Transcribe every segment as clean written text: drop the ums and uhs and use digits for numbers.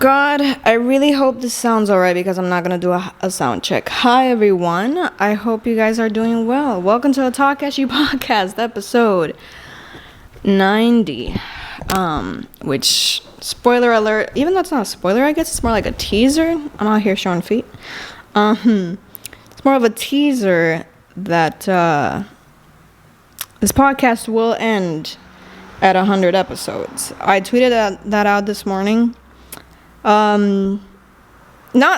God, I really hope this sounds alright because I'm not gonna do a sound check. Hi everyone, I hope you guys are doing well. Welcome to the TALKESHI podcast, episode 90. Which, spoiler alert, even though it's not a spoiler, I guess it's more like a teaser. I'm out here showing feet. It's more of a teaser that this podcast will end at 100 episodes. I tweeted that out this morning. Not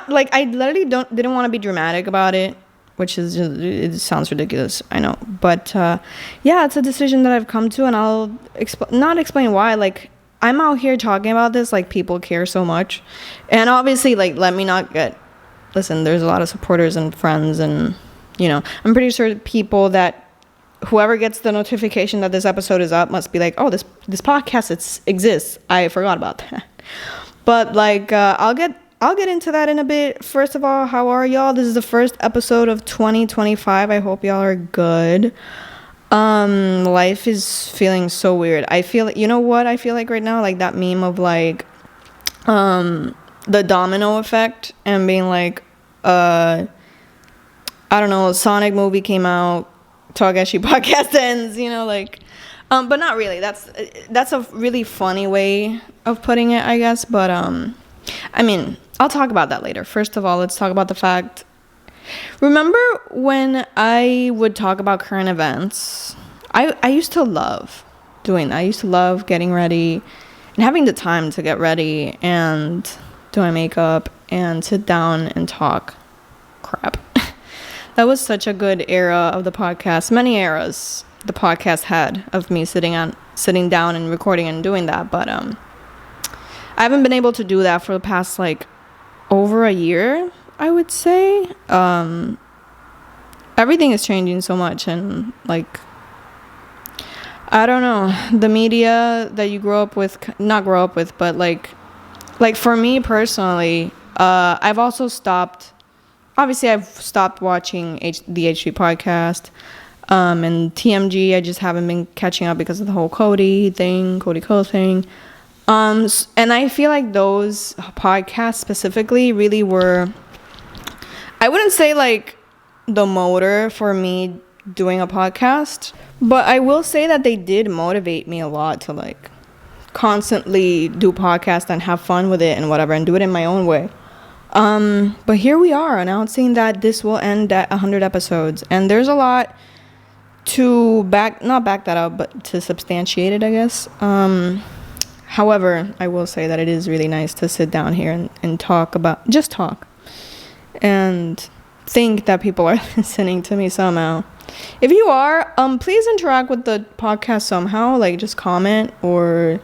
like I literally didn't want to be dramatic about it, which is just, it sounds ridiculous, I know, but yeah, it's a decision that I've come to, and I'll not explain why. Like, I'm out here talking about this like people care so much, and obviously, like, let me not get, listen, there's a lot of supporters and friends, and you know, I'm pretty sure people that whoever gets the notification that this episode is up must be like, oh, this podcast exists, I forgot about that. But like, I'll get into that in a bit. First of all, how are y'all? This is the first episode of 2025. I hope y'all are good. Life is feeling so weird. I feel, you know what I feel like right now? Like that meme of like, the domino effect, and being like, I don't know, a Sonic movie came out, TALKESHI podcast ends, you know, like, but not really. That's a really funny way of putting it, I guess. But I mean, I'll talk about that later. First of all, let's talk about the fact. Remember when I would talk about current events? I used to love doing that. I used to love getting ready and having the time to get ready and do my makeup and sit down and talk crap. That was such a good era of the podcast. Many eras the podcast had of me sitting down and recording and doing that, but I haven't been able to do that for the past like over a year, I would say. Everything is changing so much, and like, I don't know, the media that you not grow up with, but like for me personally, I've also stopped watching the H3 podcast. And TMG, I just haven't been catching up because of the whole Cody Co thing. And I feel like those podcasts specifically really were, I wouldn't say like the motor for me doing a podcast, but I will say that they did motivate me a lot to like constantly do podcasts and have fun with it and whatever, and do it in my own way. But here we are announcing that this will end at 100 episodes, and there's a lot to not back that up, but to substantiate it, I guess. However, I will say that it is really nice to sit down here and talk, and think that people are listening to me somehow. If you are, please interact with the podcast somehow, like just comment or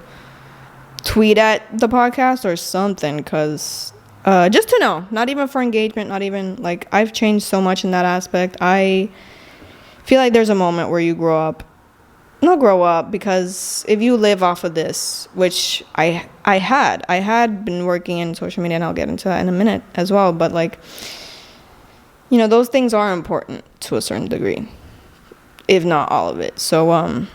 tweet at the podcast or something, because just to know, not even for engagement, not even like, I've changed so much in that aspect. I feel like there's a moment where you not grow up, because if you live off of this, which I had been working in social media, and I'll get into that in a minute as well, but like, you know, those things are important to a certain degree, if not all of it. So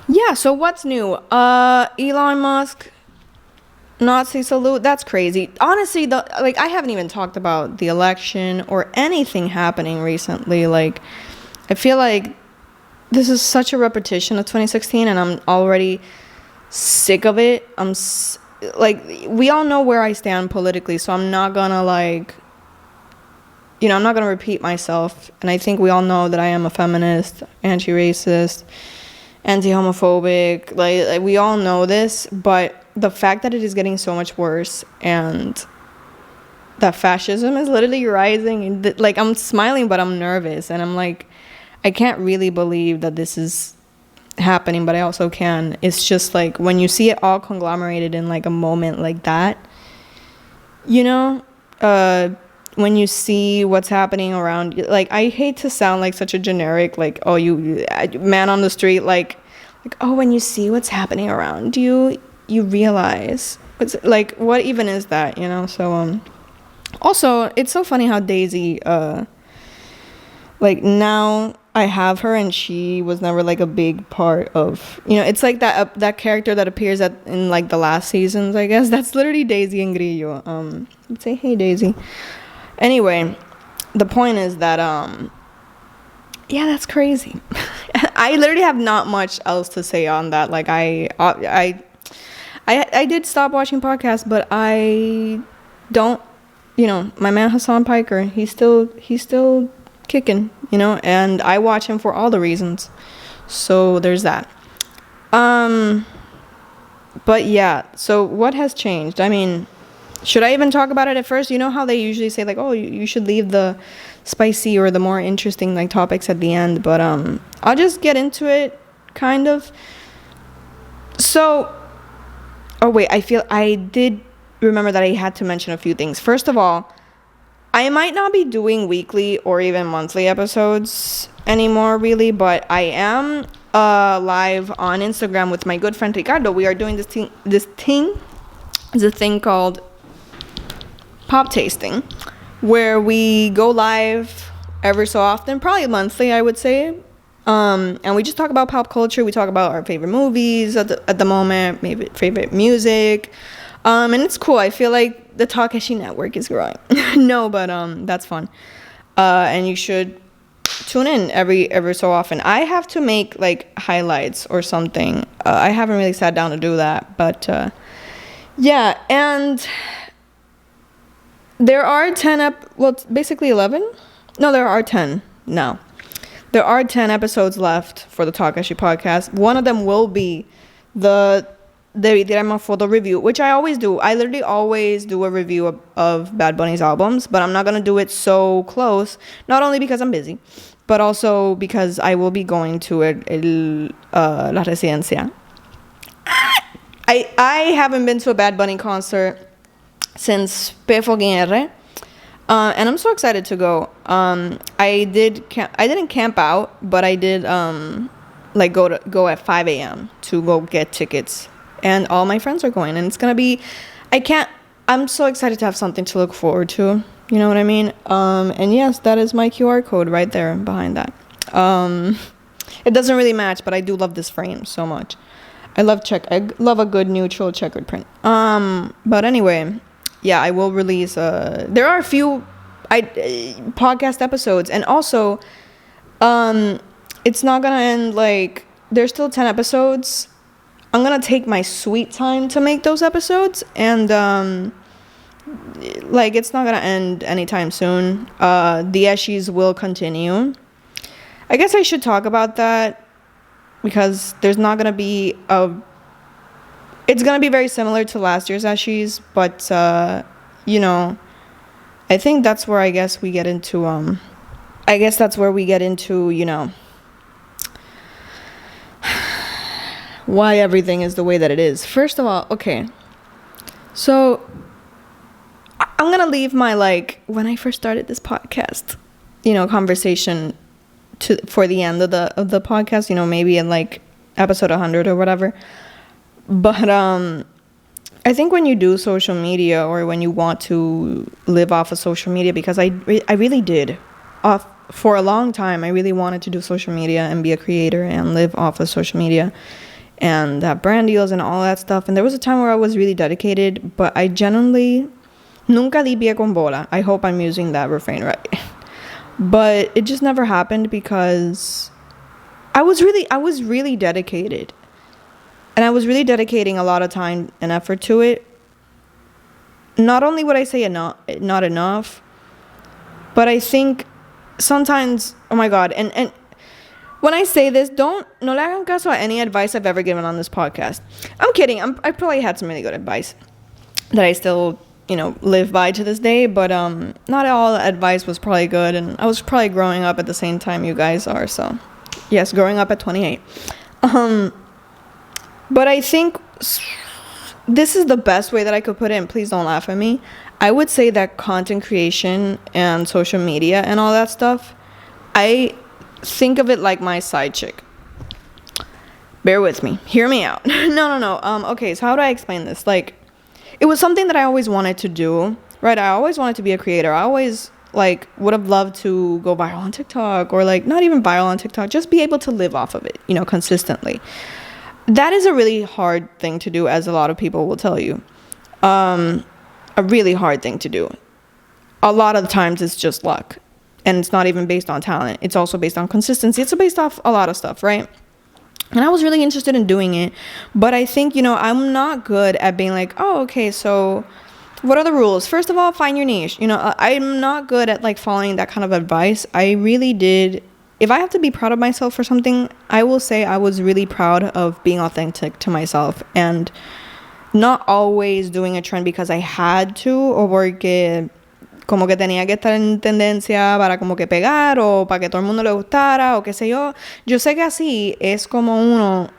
yeah, so what's new? Elon Musk Nazi salute, that's crazy. Honestly, like, I haven't even talked about the election or anything happening recently. Like, I feel like this is such a repetition of 2016, and I'm already sick of it. Like, we all know where I stand politically, so I'm not gonna, like, you know, I'm not gonna repeat myself. And I think we all know that I am a feminist, anti-racist, anti-homophobic. Like, we all know this, but the fact that it is getting so much worse, and that fascism is literally rising, and like, I'm smiling, but I'm nervous, and I'm like, I can't really believe that this is happening, but I also can. It's just like, when you see it all conglomerated in like a moment like that, you know, when you see what's happening around you, like, I hate to sound like such a generic, like, oh, you man on the street, like, oh, when you see what's happening around you, you realize it's like, what even is that, you know? So also, it's so funny how Daisy like, now I have her, and she was never like a big part of, it's like that character that appears in like the last seasons, I guess. That's literally Daisy and Grillo. Let's say hey Daisy. Anyway, the point is that yeah, that's crazy. I literally have not much else to say on that. Like I did stop watching podcasts, but I don't, my man Hassan Piker, he's still kicking, and I watch him for all the reasons. So there's that. But yeah, so what has changed? I mean, should I even talk about it at first? You know how they usually say like, oh, you should leave the spicy or the more interesting like topics at the end, but I'll just get into it kind of. So, oh wait, I did remember that I had to mention a few things. First of all, I might not be doing weekly or even monthly episodes anymore, really, but I am live on Instagram with my good friend Ricardo. We are doing this thing. It's a thing called pop tasting, where we go live every so often, probably monthly, I would say. And we just talk about pop culture. We talk about our favorite movies at the moment, maybe favorite music. And it's cool. I feel like the TALKESHI network is growing. No, but that's fun. And you should tune in every so often. I have to make like highlights or something. I haven't really sat down to do that, but yeah. And there are 10 basically 11. No, there are 10 now. There are 10 episodes left for the TALKESHI podcast. One of them will be the Diremo photo review, which I always do. I literally always do a review of Bad Bunny's albums, but I'm not going to do it so close, not only because I'm busy, but also because I will be going to La Residencia. I haven't been to a Bad Bunny concert since P. Foguinere, and I'm so excited to go. I didn't camp out, but I did go at 5 a.m. to go get tickets. And all my friends are going, and it's gonna be, I'm so excited to have something to look forward to, you know what I mean? And yes, that is my QR code right there behind that. It doesn't really match, but I do love this frame so much. I love a good neutral checkered print. But anyway, yeah, I will release, there are a few podcast episodes, and also, it's not gonna end, like, there's still 10 episodes. I'm gonna take my sweet time to make those episodes, and it's not gonna end anytime soon. The Eshis will continue. I guess I should talk about that, because there's not gonna be it's gonna be very similar to last year's Eshis, but I think that's where we get into why everything is the way that it is. First of all, okay, so I'm gonna leave my when I first started this podcast, conversation for the end of the podcast, maybe in episode 100 or whatever. But I think when you do social media, or when you want to live off of social media, because I really did for a long time, I really wanted to do social media and be a creator and live off of social media and have brand deals and all that stuff. And there was a time where I was really dedicated, but I genuinely nunca di pie con bola. I hope I'm using that refrain right. But it just never happened, because I was really dedicated. And I was really dedicating a lot of time and effort to it. Not only would I say not enough, but I think sometimes, oh my God, and when I say this, no le hagan caso a any advice I've ever given on this podcast. I'm kidding. I probably had some really good advice that I still, live by to this day, but not all advice was probably good, and I was probably growing up at the same time you guys are, so yes, growing up at 28. But I think this is the best way that I could put it, and please don't laugh at me. I would say that content creation and social media and all that stuff, I think of it like my side chick. Bear with me. Hear me out. No. Okay, so how do I explain this? It was something that I always wanted to do, right? I always wanted to be a creator. I always like would have loved to go viral on TikTok, or like not even viral on TikTok, just be able to live off of it, you know, consistently. That is a really hard thing to do, as a lot of people will tell you. A really hard thing to do. A lot of the times it's just luck, and it's not even based on talent. It's also based on consistency. It's based off a lot of stuff, right? And I was really interested in doing it, but I think, you know, I'm not good at being like, oh, okay, so what are the rules? First of all, find your niche. You know, I'm not good at like following that kind of advice. I really did. If I have to be proud of myself for something, I will say I was really proud of being authentic to myself and not always doing a trend because I had to, o porque como que tenía que estar en tendencia para como que pegar, o para que todo el mundo le gustara, o qué sé yo. Yo sé que así es como uno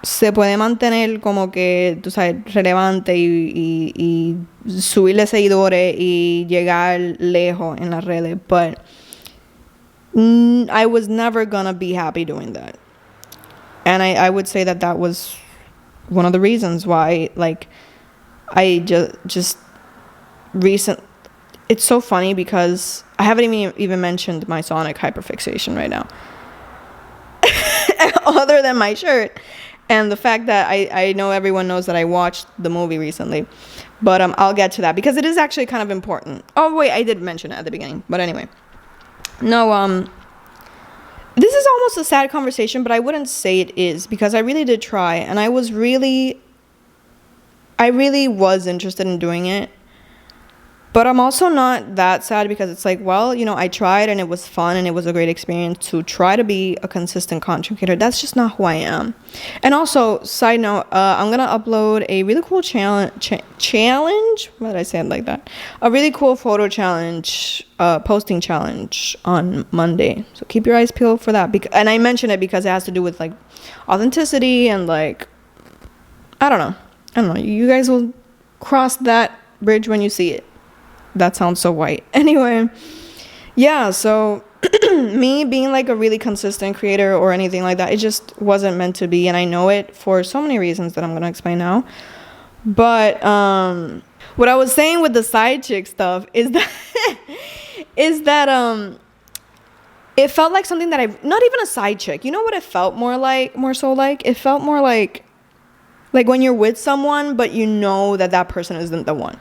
se puede mantener como que, tú sabes, relevante y subirle seguidores y llegar lejos en las redes. But I was never gonna be happy doing that. And I would say that was one of the reasons why, like, I just recent. It's so funny because I haven't even mentioned my Sonic hyperfixation right now. Other than my shirt. And the fact that I know everyone knows that I watched the movie recently. But I'll get to that because it is actually kind of important. Oh, wait, I did mention it at the beginning. But anyway. No, this is almost a sad conversation, but I wouldn't say it is because I really did try. And I really was interested in doing it. But I'm also not that sad because it's like, well, you know, I tried and it was fun and it was a great experience to try to be a consistent content creator. That's just not who I am. And also, side note, I'm going to upload a really cool challenge. Why did I say it like that? A really cool photo challenge, posting challenge on Monday. So keep your eyes peeled for that. And I mention it because it has to do with like authenticity and like, I don't know. You guys will cross that bridge when you see it. That sounds so white. Anyway, yeah, so me being like a really consistent creator or anything like that, it just wasn't meant to be. And I know it for so many reasons that I'm going to explain now. But what I was saying with the side chick stuff is that it felt like something that not even a side chick. You know what it felt more so like? It felt more like when you're with someone, but you know that person isn't the one.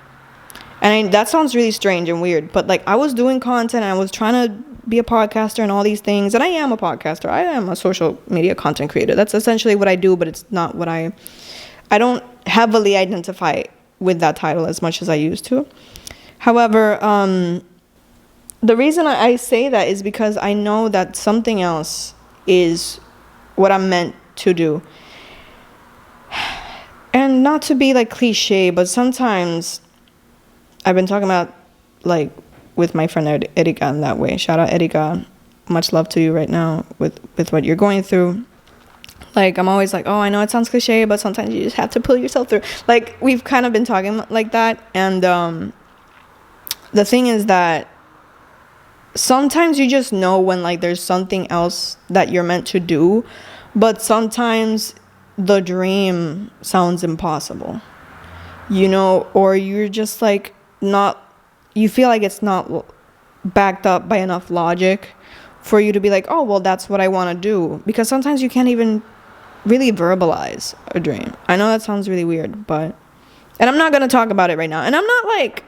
And that sounds really strange and weird, but like I was doing content and I was trying to be a podcaster and all these things. And I am a podcaster. I am a social media content creator. That's essentially what I do, but it's not what I don't heavily identify with that title as much as I used to. However, the reason I say that is because I know that something else is what I'm meant to do. And not to be like cliche, but sometimes I've been talking about, like, with my friend Erika in that way. Shout out Erika. Much love to you right now with what you're going through. Like, I'm always like, oh, I know it sounds cliche, but sometimes you just have to pull yourself through. Like, we've kind of been talking like that. And the thing is that sometimes you just know when, like, there's something else that you're meant to do. But sometimes the dream sounds impossible. You know, or you're just, like, you feel like it's not backed up by enough logic for you to be like, oh, well, that's what I want to do. Because sometimes you can't even really verbalize a dream. I know that sounds really weird, and I'm not going to talk about it right now. And I'm not like,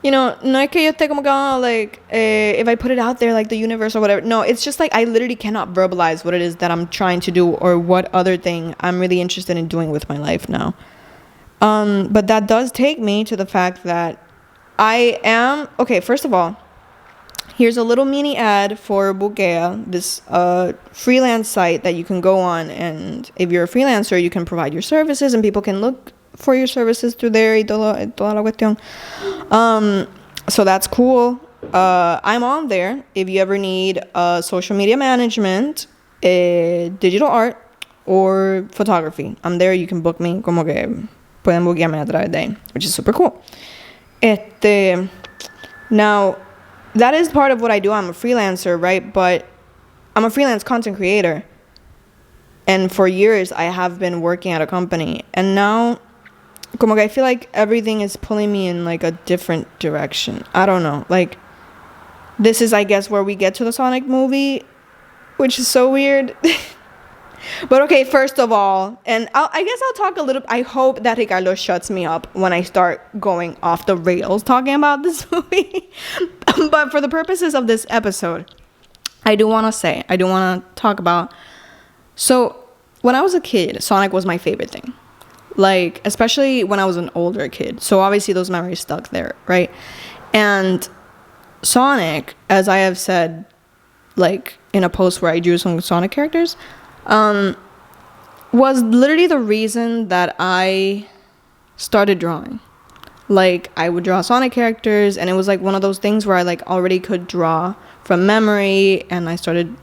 you know, no es que yo esté como que, like, if I put it out there, like the universe or whatever. No, it's just like I literally cannot verbalize what it is that I'm trying to do or what other thing I'm really interested in doing with my life now. But that does take me to the fact that I am, okay, first of all, here's a little mini ad for Bukea, this freelance site that you can go on, and if you're a freelancer, you can provide your services and people can look for your services through there y toda la cuestión. So that's cool. I'm on there if you ever need social media management, digital art, or photography. I'm there. You can book me. Como que pueden buquearme a través de ahí, which is super cool. Now, that is part of what I do. I'm a freelancer, right? But I'm a freelance content creator. And for years, I have been working at a company. And now, como que I feel like everything is pulling me in, like, a different direction. I don't know. Like, this is, I guess, where we get to the Sonic movie, which is so weird. But okay, first of all, and I guess I'll talk a little. I hope that Ricardo shuts me up when I start going off the rails talking about this movie. But for the purposes of this episode, I do want to talk about. So when I was a kid, Sonic was my favorite thing. Like, especially when I was an older kid. So obviously those memories stuck there, right? And Sonic, as I have said, like in a post where I drew some Sonic characters, was literally the reason that I started drawing. Like, I would draw Sonic characters, and it was like one of those things where I like already could draw from memory, and I started,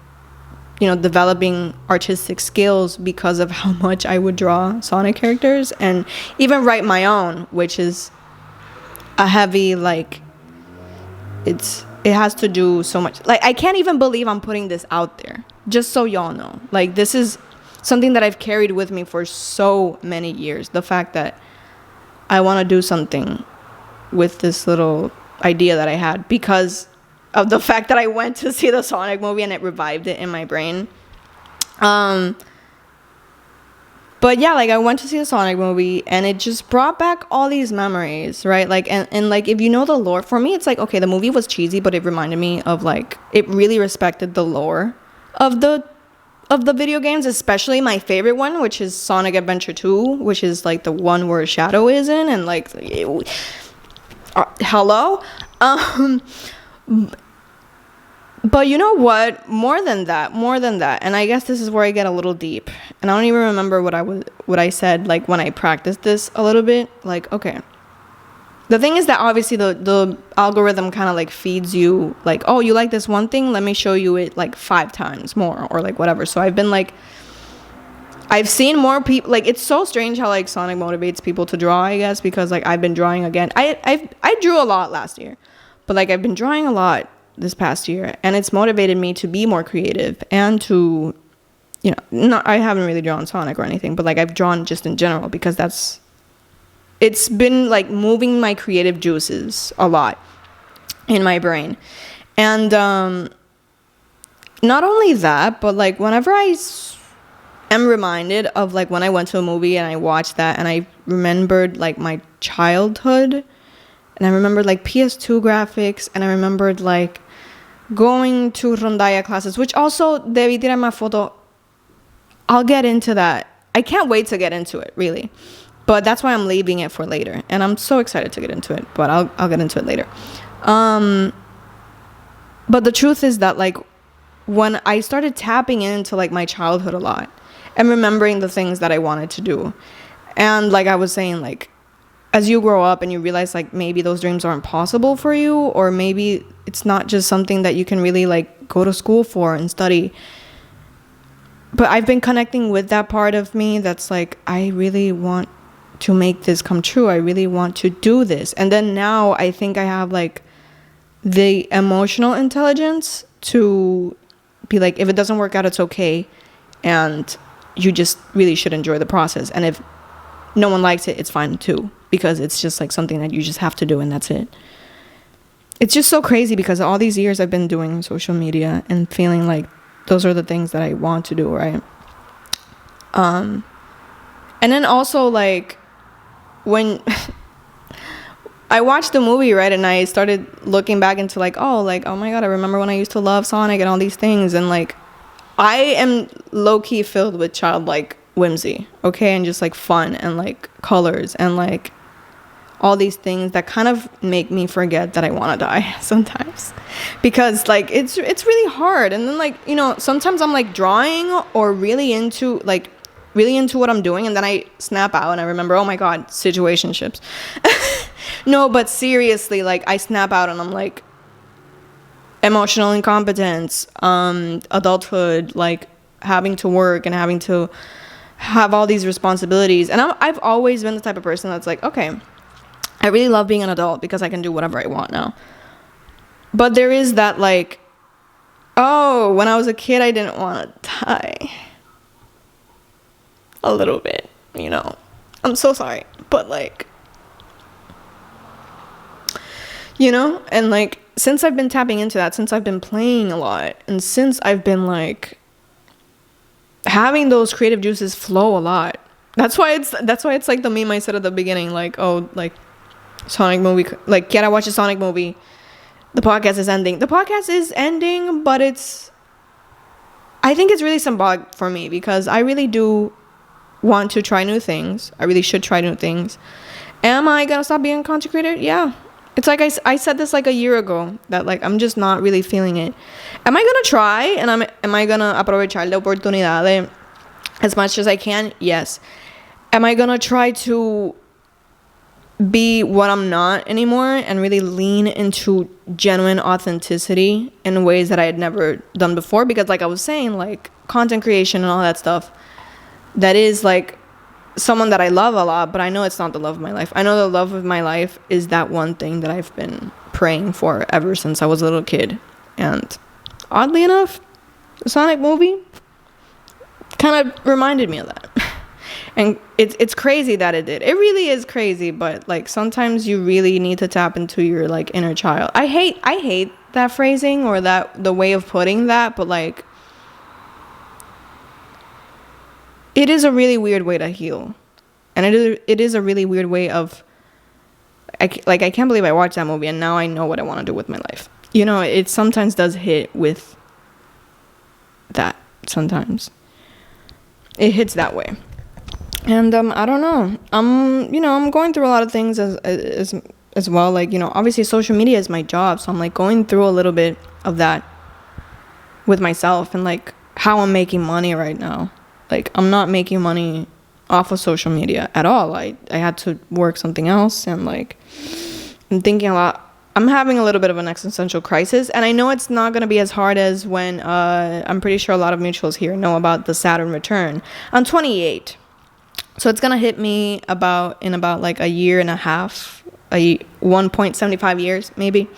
developing artistic skills because of how much I would draw Sonic characters and even write my own, which is a heavy, like, it has to do so much. Like, I can't even believe I'm putting this out there, just so y'all know. Like, this is something that I've carried with me for so many years. The fact that I want to do something with this little idea that I had because of the fact that I went to see the Sonic movie and it revived it in my brain. But yeah, like, I went to see the Sonic movie and it just brought back all these memories, right? Like, and like, if you know the lore, for me, it's like, okay, the movie was cheesy, but it reminded me of, like, it really respected the lore of the video games, especially my favorite one, which is Sonic Adventure 2, which is like the one where Shadow is in, and like, hello? But you know what? More than that, and I guess this is where I get a little deep, and I don't even remember what I said, like, when I practiced this a little bit. Like, okay, the thing is that obviously the algorithm kind of like feeds you, like, oh, you like this one thing, let me show you it like 5 times more, or like whatever. So I've been like, I've seen more people, like, it's so strange how like Sonic motivates people to draw, I guess, because like I've been drawing again. I drew a lot last year, but like I've been drawing a lot this past year, and it's motivated me to be more creative and to, I haven't really drawn Sonic or anything, but like I've drawn just in general because it's been like moving my creative juices a lot in my brain. And not only that, but like whenever I am reminded of like when I went to a movie and I watched that and I remembered like my childhood, and I remembered like PS2 graphics, and I remembered like going to rondalla classes, which also, debí tirar más foto. I'll get into that. I can't wait to get into it, really. But that's why I'm leaving it for later. And I'm so excited to get into it. But I'll get into it later. But the truth is that, like, when I started tapping into, like, my childhood a lot and remembering the things that I wanted to do. And, like I was saying, like, as you grow up and you realize, like, maybe those dreams aren't possible for you. Or maybe it's not just something that you can really, like, go to school for and study. But I've been connecting with that part of me that's, like, I really want to make this come true. I really want to do this. And then now I think I have like the emotional intelligence to be like, if it doesn't work out, it's okay, and you just really should enjoy the process. And if no one likes it, it's fine too, because it's just like something that you just have to do, and that's it. It's just so crazy because all these years I've been doing social media and feeling like those are the things that I want to do, right? And then also, like, when I watched the movie, right, and I started looking back into like, oh my God, I remember when I used to love Sonic and all these things, and like, I am low-key filled with childlike whimsy, okay, and just like fun and like colors and like all these things that kind of make me forget that I want to die sometimes, because like it's really hard. And then like, sometimes I'm like drawing or really into what I'm doing, and then I snap out and I remember, oh my God, situationships. No, but seriously, like, I snap out and I'm like, emotional incompetence, adulthood, like having to work and having to have all these responsibilities. And I've always been the type of person that's like, okay, I really love being an adult because I can do whatever I want now. But there is that like, oh, when I was a kid, I didn't want to die. A little bit, I'm so sorry, but like, you know? And like, since I've been tapping into that, since I've been playing a lot, and since I've been like having those creative juices flow a lot, that's why it's like the meme I said at the beginning, like, oh, like Sonic movie, like Kiara watch a Sonic movie, the podcast is ending. The podcast is ending, but I think it's really symbolic for me, because I really do want to try new things. I really should try new things. Am I gonna stop being a content creator? Yeah. It's like I said this like a year ago, that like I'm just not really feeling it. Am I gonna try, and am I gonna aprovechar la oportunidad as much as I can? Yes. Am I gonna try to be what I'm not anymore and really lean into genuine authenticity in ways that I had never done before? Because like I was saying, like content creation and all that stuff, that is like someone that I love a lot, but I know it's not the love of my life. I know the love of my life is that one thing that I've been praying for ever since I was a little kid. And oddly enough, the Sonic movie kind of reminded me of that. And it's crazy that it did. It really is crazy, but like sometimes you really need to tap into your like inner child. I hate that phrasing, or that the way of putting that, but like it is a really weird way to heal. And it is a really weird way of I can't believe I watched that movie and now I know what I want to do with my life. You know, it sometimes does hit with that. Sometimes it hits that way. And I don't know. I'm going through a lot of things as well. Like, you know, obviously social media is my job, so I'm like going through a little bit of that with myself, and like how I'm making money right now. Like, I'm not making money off of social media at all. I had to work something else, and like I'm thinking a lot. I'm having a little bit of an existential crisis, and I know it's not going to be as hard as when I'm pretty sure a lot of mutuals here know about the Saturn return on 28. So it's going to hit me in about like a year and a half, 1.75 years maybe,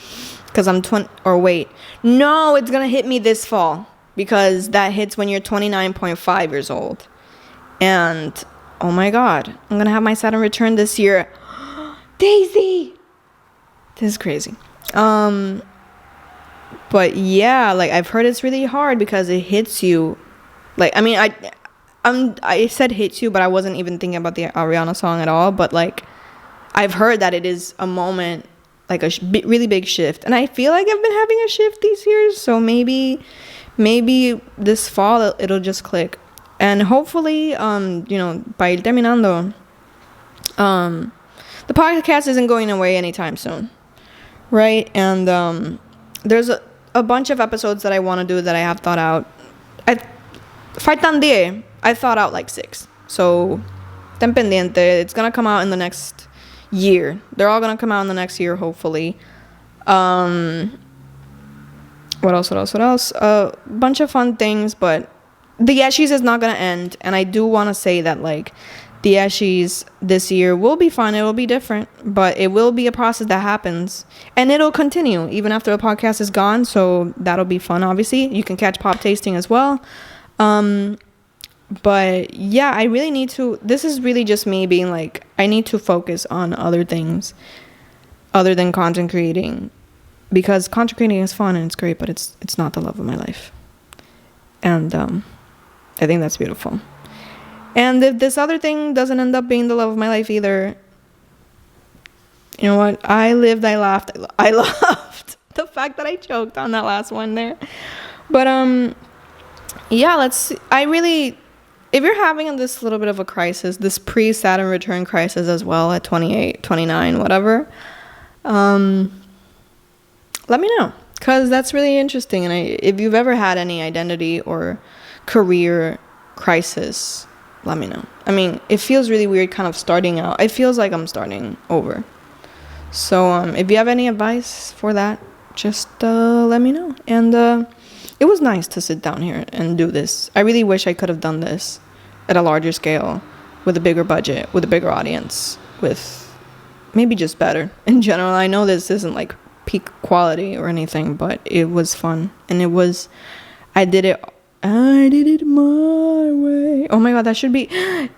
because I'm 20, or wait, no, it's going to hit me this fall, because that hits when you're 29.5 years old. And oh my God, I'm going to have my Saturn return this year. Daisy! This is crazy. But yeah, like I've heard it's really hard because it hits you. Like, I mean, I said hits you, but I wasn't even thinking about the Ariana song at all. But like, I've heard that it is a moment, like a really big shift. And I feel like I've been having a shift these years. So maybe this fall it'll just click. And hopefully, para ir terminando, the podcast isn't going away anytime soon. Right? And there's a bunch of episodes that I want to do that I have thought out. I thought out like 6. So, ten pendiente. It's going to come out in the next year. They're all going to come out in the next year, hopefully. What else? A bunch of fun things, but the Yeshis is not going to end. And I do want to say that, like, the Yeshis this year will be fun. It will be different, but it will be a process that happens. And it'll continue even after the podcast is gone. So that'll be fun, obviously. You can catch pop tasting as well. But yeah, I really need to, this is really just me being like, I need to focus on other things other than content creating, because content creating is fun and it's great, but it's not the love of my life. And I think that's beautiful. And if this other thing doesn't end up being the love of my life either, you know what? I lived, I laughed, I laughed. The fact that I choked on that last one there. But yeah, let's see. If you're having this little bit of a crisis, this pre-Saturn return crisis as well at 28, 29, whatever, let me know, because that's really interesting. And if you've ever had any identity or career crisis, let me know. I mean, it feels really weird kind of starting out. It feels like I'm starting over. So if you have any advice for that, just let me know. And it was nice to sit down here and do this. I really wish I could have done this at a larger scale, with a bigger budget, with a bigger audience, with maybe just better in general. I know this isn't like peak quality or anything, but it was fun. And I did it my way. Oh my God, that should be,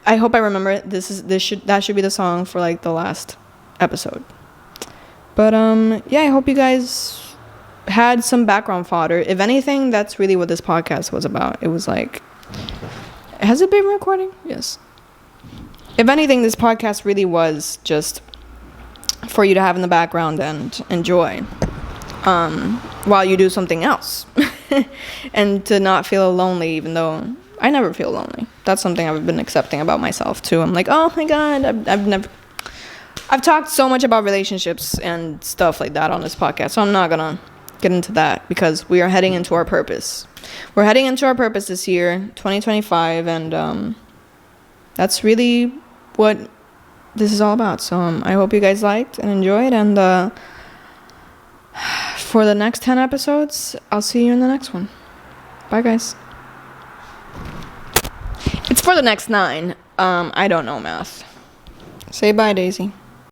I hope I remember it. That should be the song for like the last episode. But yeah, I hope you guys had some background fodder. If anything, that's really what this podcast was about. It was like, has it been recording? Yes. If anything, this podcast really was just for you to have in the background and enjoy while you do something else. And to not feel lonely, even though I never feel lonely. That's something I've been accepting about myself too. I'm like, oh my god, I've talked so much about relationships and stuff like that on this podcast, so I'm not gonna get into that, because we are heading into our purpose. We're heading into our purpose this year, 2025, and that's really what this is all about. So I hope you guys liked and enjoyed, and for the next 10 episodes, I'll see you in the next one. Bye, guys. It's for the next 9. I don't know math. Say bye, Daisy.